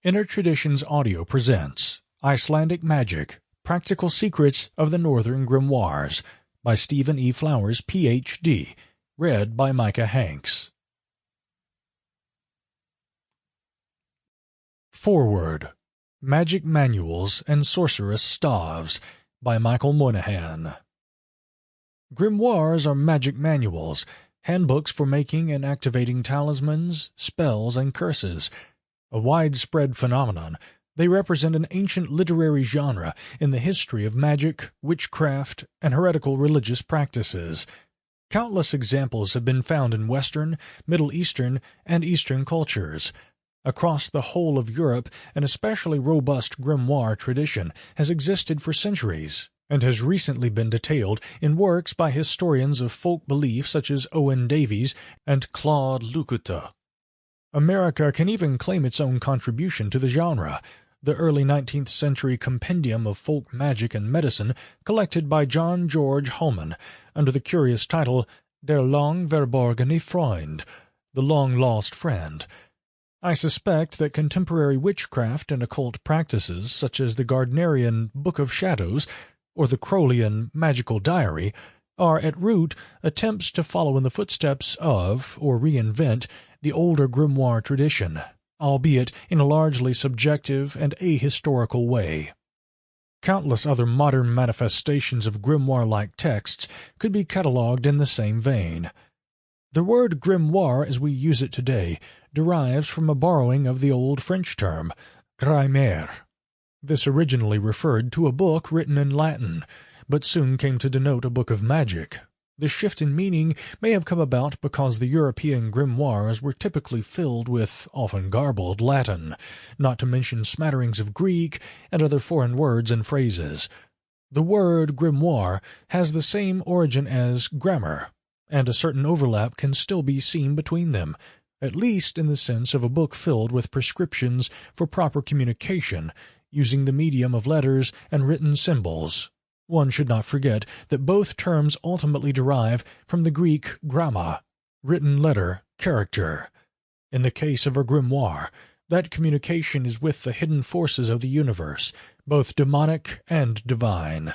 Inner Traditions Audio presents Icelandic Magic, Practical Secrets of the Northern Grimoires by Stephen E. Flowers, Ph.D., read by Micah Hanks. Foreword. Magic Manuals and Sorceress Staves by Michael Moynihan. Grimoires are magic manuals, handbooks for making and activating talismans, spells, and curses. A widespread phenomenon, they represent an ancient literary genre in the history of magic, witchcraft, and heretical religious practices. Countless examples have been found in Western, Middle Eastern, and Eastern cultures. Across the whole of Europe, an especially robust grimoire tradition has existed for centuries, and has recently been detailed in works by historians of folk belief such as Owen Davies and Claude Leucota. America can even claim its own contribution to the genre. The early 19th century compendium of folk magic and medicine, collected by John George Holman, under the curious title Der lang verborgene Freund, the long-lost friend. I suspect that contemporary witchcraft and occult practices, such as the Gardnerian Book of Shadows, or the Crowleyan Magical Diary, are at root attempts to follow in the footsteps of, or reinvent, the older grimoire tradition, albeit in a largely subjective and ahistorical way. Countless other modern manifestations of grimoire-like texts could be catalogued in the same vein. The word grimoire as we use it today derives from a borrowing of the old French term, grammaire. This originally referred to a book written in Latin, but soon came to denote a book of magic. The shift in meaning may have come about because the European grimoires were typically filled with, often garbled, Latin, not to mention smatterings of Greek and other foreign words and phrases. The word grimoire has the same origin as grammar, and a certain overlap can still be seen between them, at least in the sense of a book filled with prescriptions for proper communication, using the medium of letters and written symbols. One should not forget that both terms ultimately derive from the Greek gramma, written letter, character. In the case of a grimoire, that communication is with the hidden forces of the universe, both demonic and divine.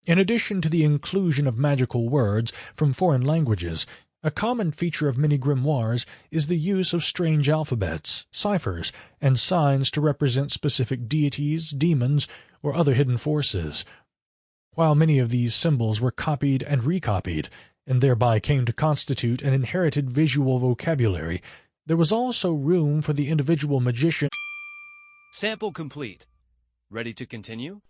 In addition to the inclusion of magical words from foreign languages, a common feature of many grimoires is the use of strange alphabets, ciphers, and signs to represent specific deities, demons, or other hidden forces. While many of these symbols were copied and recopied, and thereby came to constitute an inherited visual vocabulary, there was also room for the individual magician. Sample complete. Ready to continue?